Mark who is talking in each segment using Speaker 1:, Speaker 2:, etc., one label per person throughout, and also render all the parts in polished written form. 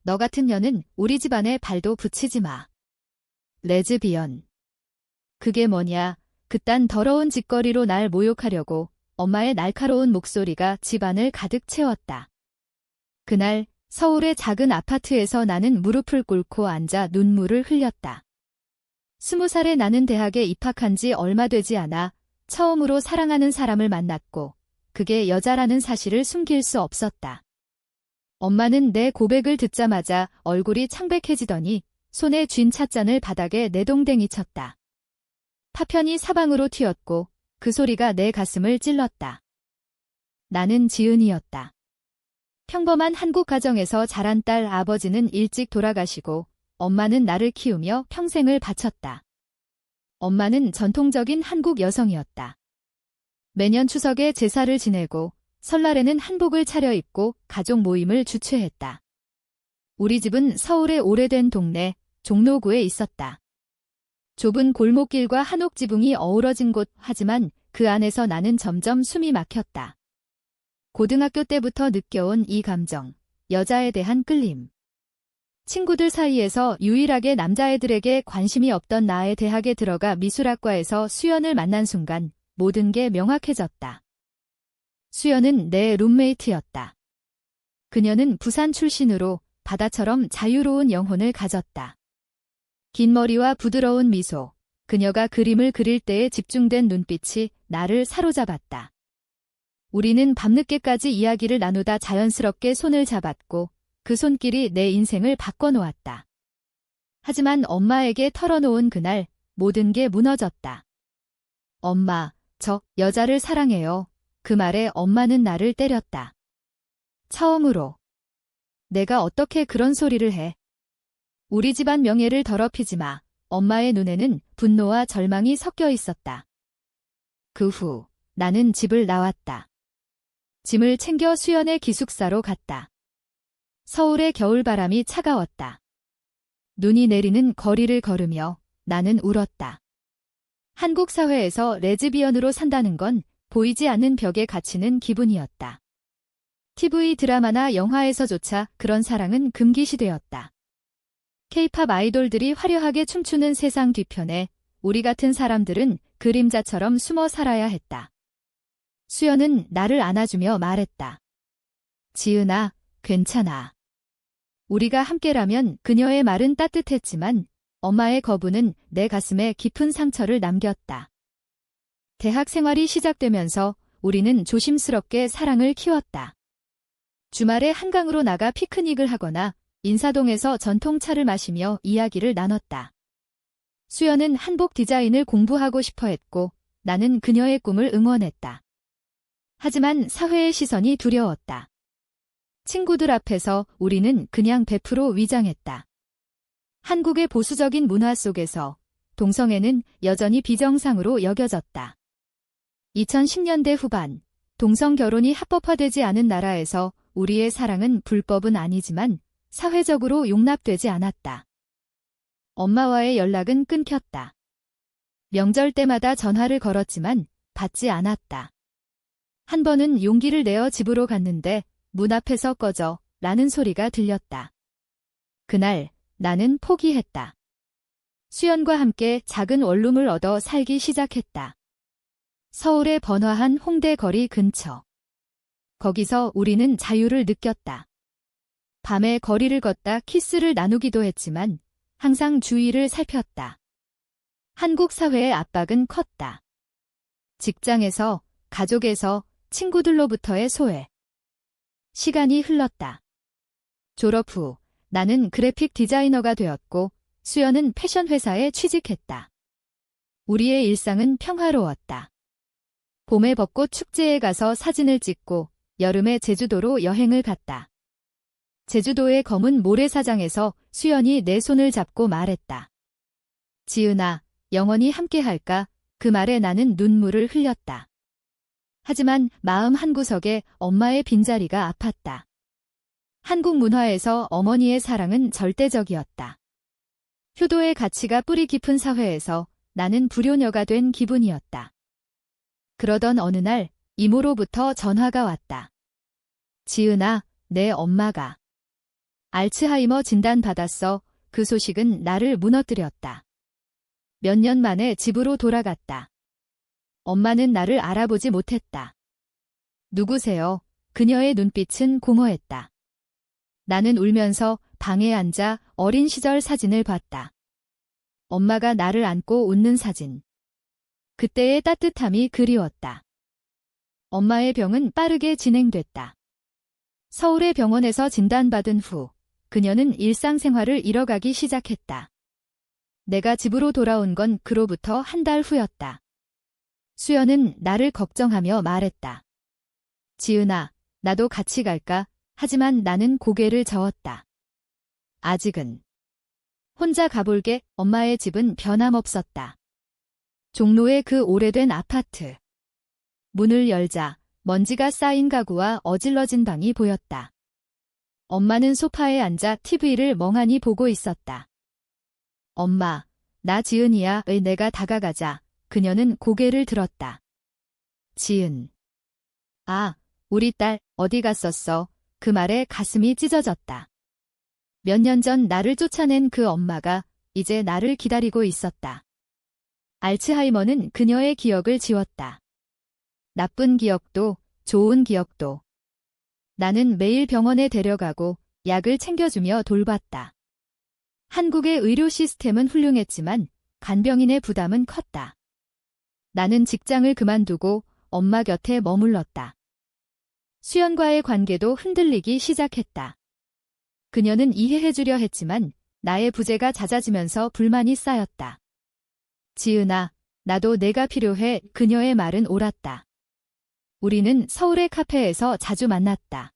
Speaker 1: 너 같은 년은 우리 집안에 발도 붙이지 마. 레즈비언. 그게 뭐냐? 그딴 더러운 짓거리로 날 모욕하려고 엄마의 날카로운 목소리가 집안을 가득 채웠다. 그날 서울의 작은 아파트에서 나는 무릎을 꿇고 앉아 눈물을 흘렸다. 20살에 나는 대학에 입학한 지 얼마 되지 않아 처음으로 사랑하는 사람을 만났고 그게 여자라는 사실을 숨길 수 없었다. 엄마는 내 고백을 듣자마자 얼굴이 창백해지더니 손에 쥔 찻잔을 바닥에 내동댕이 쳤다. 파편이 사방으로 튀었고 그 소리가 내 가슴을 찔렀다. 나는 지은이었다. 평범한 한국 가정에서 자란 딸. 아버지는 일찍 돌아가시고 엄마는 나를 키우며 평생을 바쳤다. 엄마는 전통적인 한국 여성이었다. 매년 추석에 제사를 지내고 설날에는 한복을 차려입고 가족 모임을 주최했다. 우리 집은 서울의 오래된 동네 종로구에 있었다. 좁은 골목길과 한옥 지붕이 어우러진 곳. 하지만 그 안에서 나는 점점 숨이 막혔다. 고등학교 때부터 느껴온 이 감정, 여자에 대한 끌림. 친구들 사이에서 유일하게 남자애들에게 관심이 없던 나의 대학에 들어가 미술학과에서 수연을 만난 순간 모든 게 명확해졌다. 수연은 내 룸메이트였다. 그녀는 부산 출신으로 바다처럼 자유로운 영혼을 가졌다. 긴 머리와 부드러운 미소, 그녀가 그림을 그릴 때에 집중된 눈빛이 나를 사로잡았다. 우리는 밤늦게까지 이야기를 나누다 자연스럽게 손을 잡았고 그 손길이 내 인생을 바꿔놓았다. 하지만 엄마에게 털어놓은 그날 모든 게 무너졌다. 엄마, 저 여자를 사랑해요. 그 말에 엄마는 나를 때렸다. 처음으로. 내가 어떻게 그런 소리를 해. 우리 집안 명예를 더럽히지 마. 엄마의 눈에는 분노와 절망이 섞여 있었다. 그 후 나는 집을 나왔다. 짐을 챙겨 수연의 기숙사로 갔다. 서울의 겨울바람이 차가웠다. 눈이 내리는 거리를 걸으며 나는 울었다. 한국 사회에서 레즈비언으로 산다는 건 보이지 않는 벽에 갇히는 기분이었다. TV 드라마나 영화에서조차 그런 사랑은 금기시되었다. K-팝 아이돌들이 화려하게 춤추는 세상 뒤편에 우리 같은 사람들은 그림자처럼 숨어 살아야 했다. 수연은 나를 안아주며 말했다. 지은아, 괜찮아. 우리가 함께라면. 그녀의 말은 따뜻했지만 엄마의 거부는 내 가슴에 깊은 상처를 남겼다. 대학 생활이 시작되면서 우리는 조심스럽게 사랑을 키웠다. 주말에 한강으로 나가 피크닉을 하거나 인사동에서 전통차를 마시며 이야기를 나눴다. 수연은 한복 디자인을 공부하고 싶어 했고 나는 그녀의 꿈을 응원했다. 하지만 사회의 시선이 두려웠다. 친구들 앞에서 우리는 그냥 100% 위장했다. 한국의 보수적인 문화 속에서 동성애는 여전히 비정상으로 여겨졌다. 2010년대 후반, 동성 결혼이 합법화되지 않은 나라에서 우리의 사랑은 불법은 아니지만 사회적으로 용납되지 않았다. 엄마와의 연락은 끊겼다. 명절 때마다 전화를 걸었지만 받지 않았다. 한 번은 용기를 내어 집으로 갔는데 문 앞에서 꺼져 라는 소리가 들렸다. 그날 나는 포기했다. 수연과 함께 작은 원룸을 얻어 살기 시작했다. 서울의 번화한 홍대 거리 근처. 거기서 우리는 자유를 느꼈다. 밤에 거리를 걷다 키스를 나누기도 했지만 항상 주위를 살폈다. 한국 사회의 압박은 컸다. 직장에서, 가족에서, 친구들로부터의 소외. 시간이 흘렀다. 졸업 후 나는 그래픽 디자이너가 되었고 수연은 패션 회사에 취직했다. 우리의 일상은 평화로웠다. 봄에 벚꽃 축제에 가서 사진을 찍고 여름에 제주도로 여행을 갔다. 제주도의 검은 모래사장에서 수연이 내 손을 잡고 말했다. 지은아, 영원히 함께할까? 그 말에 나는 눈물을 흘렸다. 하지만 마음 한구석에 엄마의 빈자리가 아팠다. 한국 문화에서 어머니의 사랑은 절대적이었다. 효도의 가치가 뿌리 깊은 사회에서 나는 불효녀가 된 기분이었다. 그러던 어느 날 이모로부터 전화가 왔다. 지은아, 내 엄마가. 알츠하이머 진단받았어. 그 소식은 나를 무너뜨렸다. 몇 년 만에 집으로 돌아갔다. 엄마는 나를 알아보지 못했다. 누구세요? 그녀의 눈빛은 공허했다. 나는 울면서 방에 앉아 어린 시절 사진을 봤다. 엄마가 나를 안고 웃는 사진. 그때의 따뜻함이 그리웠다. 엄마의 병은 빠르게 진행됐다. 서울의 병원에서 진단받은 후 그녀는 일상생활을 잃어가기 시작했다. 내가 집으로 돌아온 건 그로부터 한 달 후였다. 수연은 나를 걱정하며 말했다. 지은아, 나도 같이 갈까? 하지만 나는 고개를 저었다. 아직은. 혼자 가볼게. 엄마의 집은 변함없었다. 종로의 그 오래된 아파트. 문을 열자 먼지가 쌓인 가구와 어질러진 방이 보였다. 엄마는 소파에 앉아 TV를 멍하니 보고 있었다. 엄마, 나 지은이야. 내가 다가가자. 그녀는 고개를 들었다. 지은. 아, 우리 딸 어디 갔었어? 그 말에 가슴이 찢어졌다. 몇 년 전 나를 쫓아낸 그 엄마가 이제 나를 기다리고 있었다. 알츠하이머는 그녀의 기억을 지웠다. 나쁜 기억도 좋은 기억도. 나는 매일 병원에 데려가고 약을 챙겨주며 돌봤다. 한국의 의료 시스템은 훌륭했지만 간병인의 부담은 컸다. 나는 직장을 그만두고 엄마 곁에 머물렀다. 수연과의 관계도 흔들리기 시작했다. 그녀는 이해해주려 했지만 나의 부재가 잦아지면서 불만이 쌓였다. 지은아, 나도 내가 필요해. 그녀의 말은 옳았다. 우리는 서울의 카페에서 자주 만났다.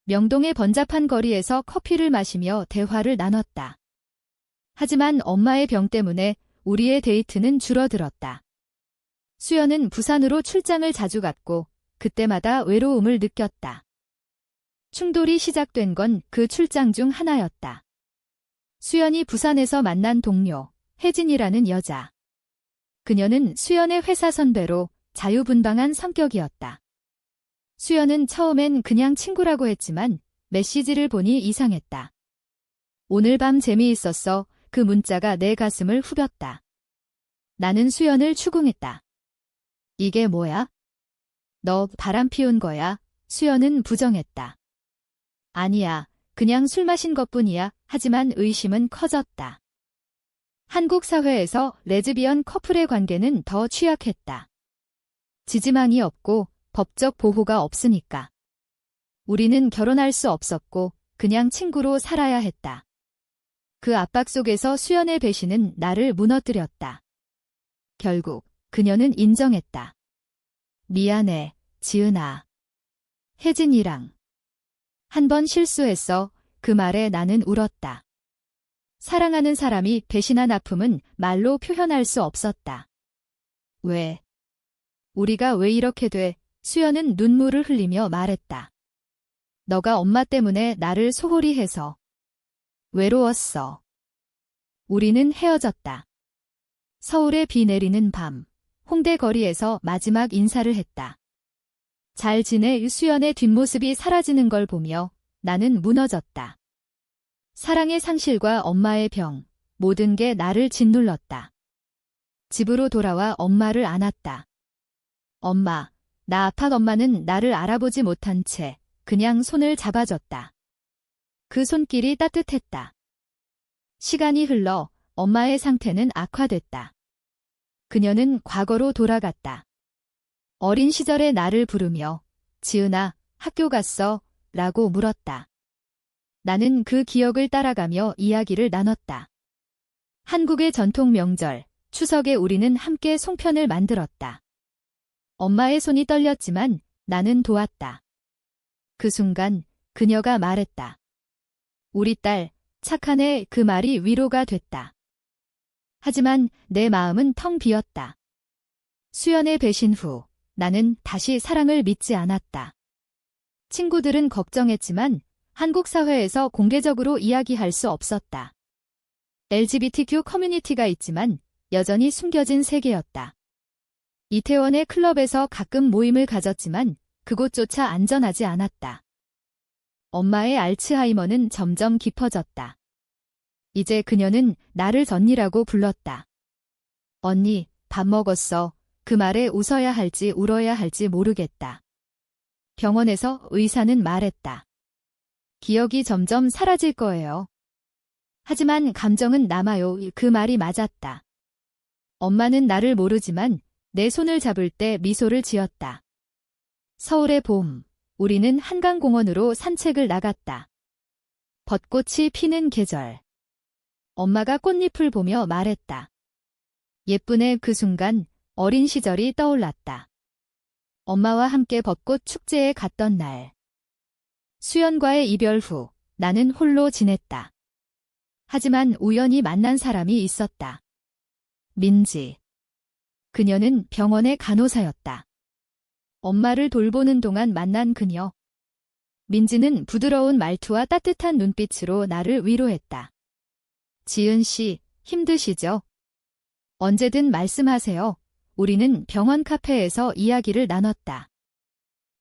Speaker 1: 명동의 번잡한 거리에서 커피를 마시며 대화를 나눴다. 하지만 엄마의 병 때문에 우리의 데이트는 줄어들었다. 수연은 부산으로 출장을 자주 갔고 그때마다 외로움을 느꼈다. 충돌이 시작된 건 그 출장 중 하나였다. 수연이 부산에서 만난 동료, 혜진이라는 여자. 그녀는 수연의 회사 선배로 자유분방한 성격이었다. 수연은 처음엔 그냥 친구라고 했지만 메시지를 보니 이상했다. 오늘 밤 재미있었어. 그 문자가 내 가슴을 후볐다. 나는 수연을 추궁했다. 이게 뭐야? 너 바람 피운 거야? 수연은 부정했다. 아니야, 그냥 술 마신 것뿐이야. 하지만 의심은 커졌다. 한국 사회에서 레즈비언 커플의 관계는 더 취약했다. 지지망이 없고 법적 보호가 없으니까. 우리는 결혼할 수 없었고 그냥 친구로 살아야 했다. 그 압박 속에서 수연의 배신은 나를 무너뜨렸다. 결국 그녀는 인정했다. 미안해, 지은아. 혜진이랑 한 번 실수했어. 그 말에 나는 울었다. 사랑하는 사람이 배신한 아픔은 말로 표현할 수 없었다. 왜? 우리가 왜 이렇게 돼? 수연은 눈물을 흘리며 말했다. 너가 엄마 때문에 나를 소홀히 해서. 외로웠어. 우리는 헤어졌다. 서울에 비 내리는 밤, 홍대 거리에서 마지막 인사를 했다. 잘 지내? 수연의 뒷모습이 사라지는 걸 보며 나는 무너졌다. 사랑의 상실과 엄마의 병, 모든 게 나를 짓눌렀다. 집으로 돌아와 엄마를 안았다. 엄마, 나 아파. 엄마는 나를 알아보지 못한 채 그냥 손을 잡아줬다. 그 손길이 따뜻했다. 시간이 흘러 엄마의 상태는 악화됐다. 그녀는 과거로 돌아갔다. 어린 시절의 나를 부르며 지은아, 학교 갔어? 라고 물었다. 나는 그 기억을 따라가며 이야기를 나눴다. 한국의 전통 명절, 추석에 우리는 함께 송편을 만들었다. 엄마의 손이 떨렸지만 나는 도왔다. 그 순간 그녀가 말했다. 우리 딸, 착한 애. 그 말이 위로가 됐다. 하지만 내 마음은 텅 비었다. 수연의 배신 후 나는 다시 사랑을 믿지 않았다. 친구들은 걱정했지만 한국 사회에서 공개적으로 이야기할 수 없었다. LGBTQ 커뮤니티가 있지만 여전히 숨겨진 세계였다. 이태원의 클럽에서 가끔 모임을 가졌지만 그곳조차 안전하지 않았다. 엄마의 알츠하이머는 점점 깊어졌다. 이제 그녀는 나를 언니라고 불렀다. 언니, 밥 먹었어. 그 말에 웃어야 할지 울어야 할지 모르겠다. 병원에서 의사는 말했다. 기억이 점점 사라질 거예요. 하지만 감정은 남아요. 그 말이 맞았다. 엄마는 나를 모르지만 내 손을 잡을 때 미소를 지었다. 서울의 봄, 우리는 한강공원으로 산책을 나갔다. 벚꽃이 피는 계절. 엄마가 꽃잎을 보며 말했다. 예쁘네. 그 순간 어린 시절이 떠올랐다. 엄마와 함께 벚꽃 축제에 갔던 날. 수연과의 이별 후 나는 홀로 지냈다. 하지만 우연히 만난 사람이 있었다. 민지. 그녀는 병원의 간호사였다. 엄마를 돌보는 동안 만난 그녀. 민지는 부드러운 말투와 따뜻한 눈빛으로 나를 위로했다. 지은 씨, 힘드시죠? 언제든 말씀하세요. 우리는 병원 카페에서 이야기를 나눴다.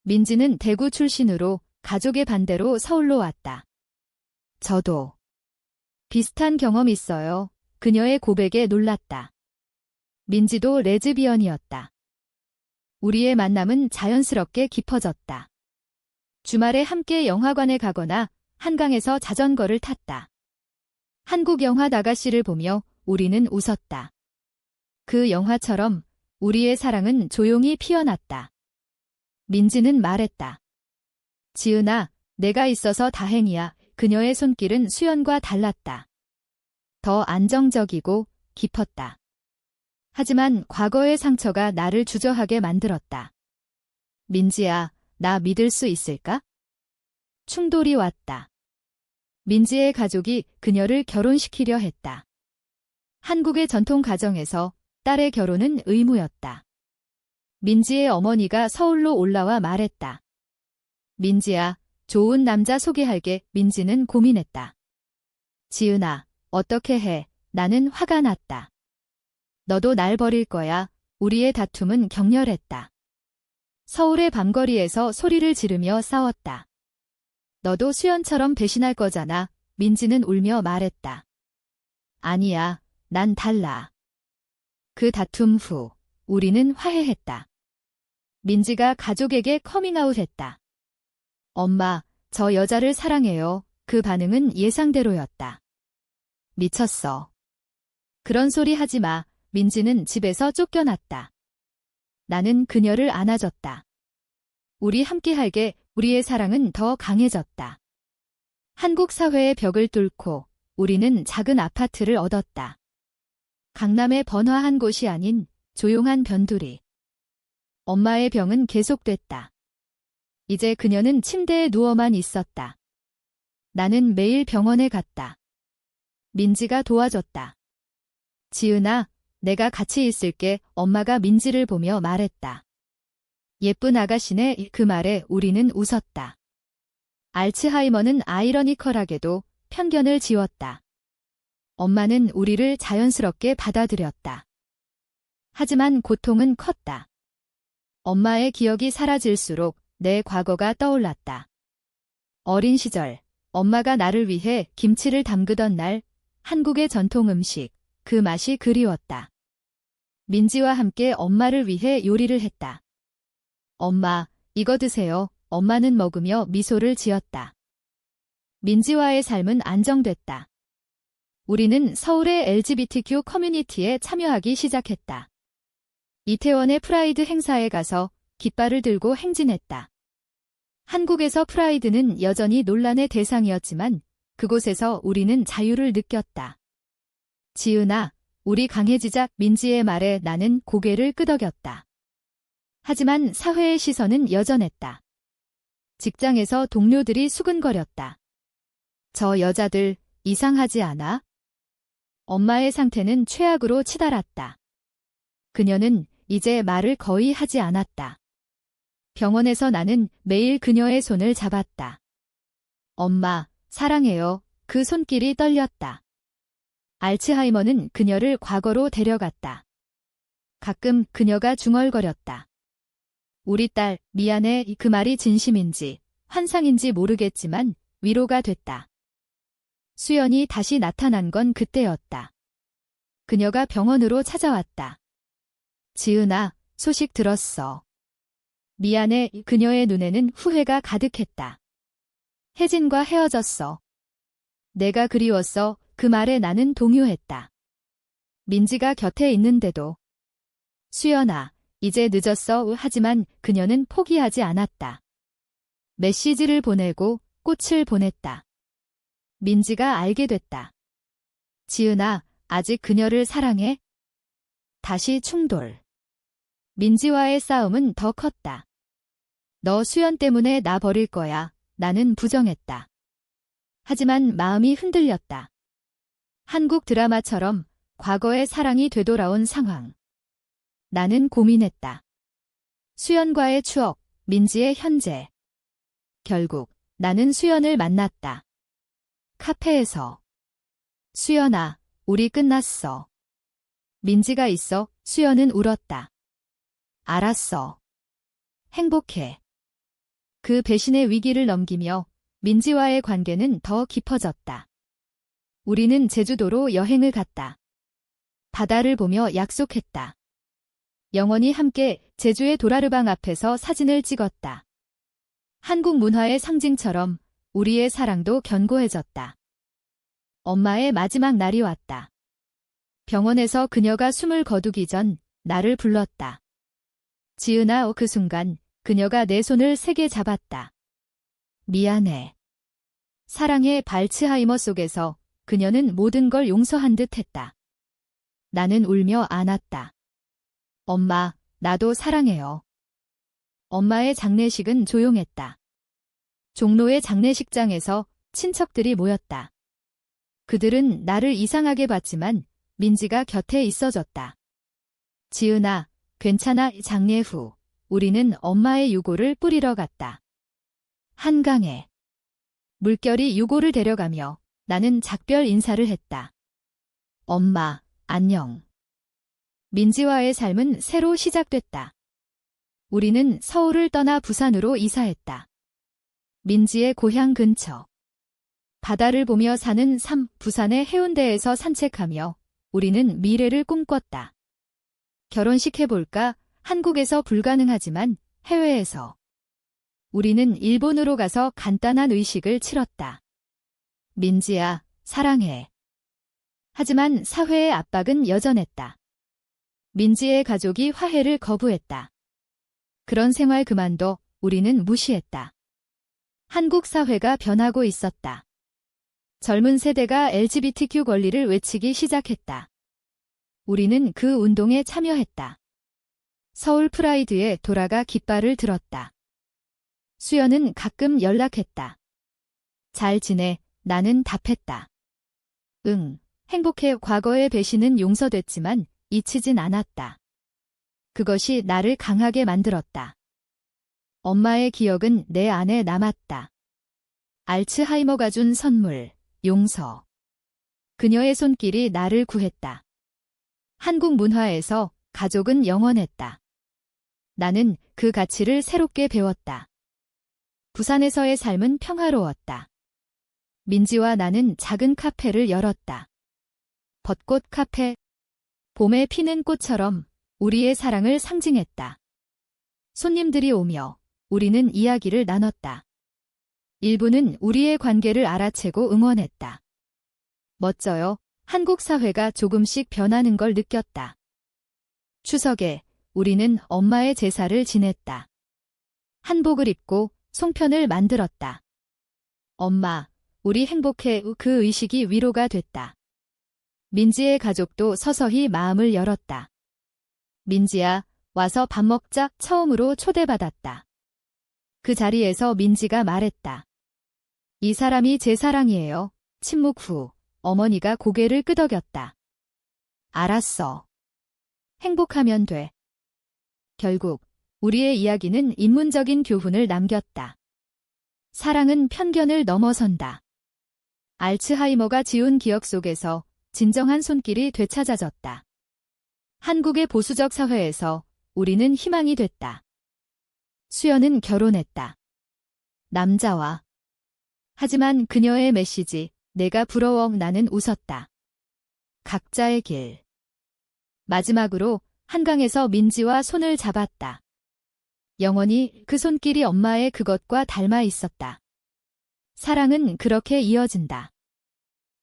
Speaker 1: 민지는 대구 출신으로 가족의 반대로 서울로 왔다. 저도 비슷한 경험 있어요. 그녀의 고백에 놀랐다. 민지도 레즈비언이었다. 우리의 만남은 자연스럽게 깊어졌다. 주말에 함께 영화관에 가거나 한강에서 자전거를 탔다. 한국 영화 나가시를 보며 우리는 웃었다. 그 영화처럼 우리의 사랑은 조용히 피어났다. 민지는 말했다. 지은아, 내가 있어서 다행이야. 그녀의 손길은 수연과 달랐다. 더 안정적이고 깊었다. 하지만 과거의 상처가 나를 주저하게 만들었다. 민지야, 나 믿을 수 있을까? 충돌이 왔다. 민지의 가족이 그녀를 결혼시키려 했다. 한국의 전통 가정에서 딸의 결혼은 의무였다. 민지의 어머니가 서울로 올라와 말했다. 민지야, 좋은 남자 소개할게. 민지는 고민했다. 지은아, 어떻게 해? 나는 화가 났다. 너도 날 버릴 거야. 우리의 다툼은 격렬했다. 서울의 밤거리에서 소리를 지르며 싸웠다. 너도 수연처럼 배신할 거잖아. 민지는 울며 말했다. 아니야, 난 달라. 그 다툼 후 우리는 화해했다. 민지가 가족에게 커밍아웃했다. 엄마, 저 여자를 사랑해요. 그 반응은 예상대로였다. 미쳤어. 그런 소리 하지 마. 민지는 집에서 쫓겨났다. 나는 그녀를 안아줬다. 우리 함께할게. 우리의 사랑은 더 강해졌다. 한국 사회의 벽을 뚫고 우리는 작은 아파트를 얻었다. 강남의 번화한 곳이 아닌 조용한 변두리. 엄마의 병은 계속됐다. 이제 그녀는 침대에 누워만 있었다. 나는 매일 병원에 갔다. 민지가 도와줬다. 지은아, 내가 같이 있을게. 엄마가 민지를 보며 말했다. 예쁜 아가씨네. 그 말에 우리는 웃었다. 알츠하이머는 아이러니컬하게도 편견을 지웠다. 엄마는 우리를 자연스럽게 받아들였다. 하지만 고통은 컸다. 엄마의 기억이 사라질수록 내 과거가 떠올랐다. 어린 시절, 엄마가 나를 위해 김치를 담그던 날, 한국의 전통 음식, 그 맛이 그리웠다. 민지와 함께 엄마를 위해 요리를 했다. 엄마, 이거 드세요. 엄마는 먹으며 미소를 지었다. 민지와의 삶은 안정됐다. 우리는 서울의 LGBTQ 커뮤니티에 참여하기 시작했다. 이태원의 프라이드 행사에 가서 깃발을 들고 행진했다. 한국에서 프라이드는 여전히 논란의 대상이었지만 그곳에서 우리는 자유를 느꼈다. 지은아, 우리 강해지자. 민지의 말에 나는 고개를 끄덕였다. 하지만 사회의 시선은 여전했다. 직장에서 동료들이 수근거렸다. 저 여자들 이상하지 않아? 엄마의 상태는 최악으로 치달았다. 그녀는 이제 말을 거의 하지 않았다. 병원에서 나는 매일 그녀의 손을 잡았다. 엄마, 사랑해요. 그 손길이 떨렸다. 알츠하이머는 그녀를 과거로 데려갔다. 가끔 그녀가 중얼거렸다. 우리 딸, 미안해. 그 말이 진심인지 환상인지 모르겠지만 위로가 됐다. 수연이 다시 나타난 건 그때였다. 그녀가 병원으로 찾아왔다. 지은아, 소식 들었어. 미안해. 그녀의 눈에는 후회가 가득했다. 혜진과 헤어졌어. 내가 그리웠어. 그 말에 나는 동요했다. 민지가 곁에 있는데도. 수연아, 이제 늦었어. 하지만 그녀는 포기하지 않았다. 메시지를 보내고 꽃을 보냈다. 민지가 알게 됐다. 지은아, 아직 그녀를 사랑해? 다시 충돌. 민지와의 싸움은 더 컸다. 너 수연 때문에 나 버릴 거야. 나는 부정했다. 하지만 마음이 흔들렸다. 한국 드라마처럼 과거의 사랑이 되돌아온 상황. 나는 고민했다. 수연과의 추억, 민지의 현재. 결국 나는 수연을 만났다. 카페에서. 수연아, 우리 끝났어. 민지가 있어. 수연은 울었다. 알았어. 행복해. 그 배신의 위기를 넘기며 민지와의 관계는 더 깊어졌다. 우리는 제주도로 여행을 갔다. 바다를 보며 약속했다. 영원히 함께 제주의 도라르방 앞에서 사진을 찍었다. 한국 문화의 상징처럼 우리의 사랑도 견고해졌다. 엄마의 마지막 날이 왔다. 병원에서 그녀가 숨을 거두기 전 나를 불렀다. 지은아, 그 순간 그녀가 내 손을 세게 잡았다. 미안해. 사랑의 발츠하이머 속에서 그녀는 모든 걸 용서한 듯 했다. 나는 울며 안았다. 엄마, 나도 사랑해요. 엄마의 장례식은 조용했다. 종로의 장례식장에서 친척들이 모였다. 그들은 나를 이상하게 봤지만 민지가 곁에 있어줬다. 지은아, 괜찮아. 장례 후 우리는 엄마의 유골을 뿌리러 갔다. 한강에. 물결이 유골을 데려가며 나는 작별 인사를 했다. 엄마, 안녕. 민지와의 삶은 새로 시작됐다. 우리는 서울을 떠나 부산으로 이사했다. 민지의 고향 근처. 바다를 보며 사는 삶, 부산의 해운대에서 산책하며 우리는 미래를 꿈꿨다. 결혼식 해볼까? 한국에서 불가능하지만 해외에서. 우리는 일본으로 가서 간단한 의식을 치렀다. 민지야, 사랑해. 하지만 사회의 압박은 여전했다. 민지의 가족이 화해를 거부했다. 그런 생활 그만둬 우리는 무시했다. 한국 사회가 변하고 있었다. 젊은 세대가 LGBTQ 권리를 외치기 시작했다. 우리는 그 운동에 참여했다. 서울 프라이드에 돌아가 깃발을 들었다. 수연은 가끔 연락했다. 잘 지내? 나는 답했다. 응, 행복해. 과거의 배신은 용서됐지만 잊히진 않았다. 그것이 나를 강하게 만들었다. 엄마의 기억은 내 안에 남았다. 알츠하이머가 준 선물, 용서. 그녀의 손길이 나를 구했다. 한국 문화에서 가족은 영원했다. 나는 그 가치를 새롭게 배웠다. 부산에서의 삶은 평화로웠다. 민지와 나는 작은 카페를 열었다. 벚꽃 카페. 봄에 피는 꽃처럼 우리의 사랑을 상징했다. 손님들이 오며 우리는 이야기를 나눴다. 일부는 우리의 관계를 알아채고 응원했다. 멋져요. 한국 사회가 조금씩 변하는 걸 느꼈다. 추석에 우리는 엄마의 제사를 지냈다. 한복을 입고 송편을 만들었다. 엄마, 우리 행복해. 그 의식이 위로가 됐다. 민지의 가족도 서서히 마음을 열었다. 민지야, 와서 밥 먹자. 처음으로 초대받았다. 그 자리에서 민지가 말했다. 이 사람이 제 사랑이에요. 침묵 후 어머니가 고개를 끄덕였다. 알았어. 행복하면 돼. 결국 우리의 이야기는 인문적인 교훈을 남겼다. 사랑은 편견을 넘어선다. 알츠하이머가 지운 기억 속에서 진정한 손길이 되찾아졌다. 한국의 보수적 사회에서 우리는 희망이 됐다. 수연은 결혼했다. 남자와 하지만 그녀의 메시지, 내가 부러워 나는 웃었다. 각자의 길. 마지막으로 한강에서 민지와 손을 잡았다. 영원히 그 손길이 엄마의 그것과 닮아 있었다. 사랑은 그렇게 이어진다.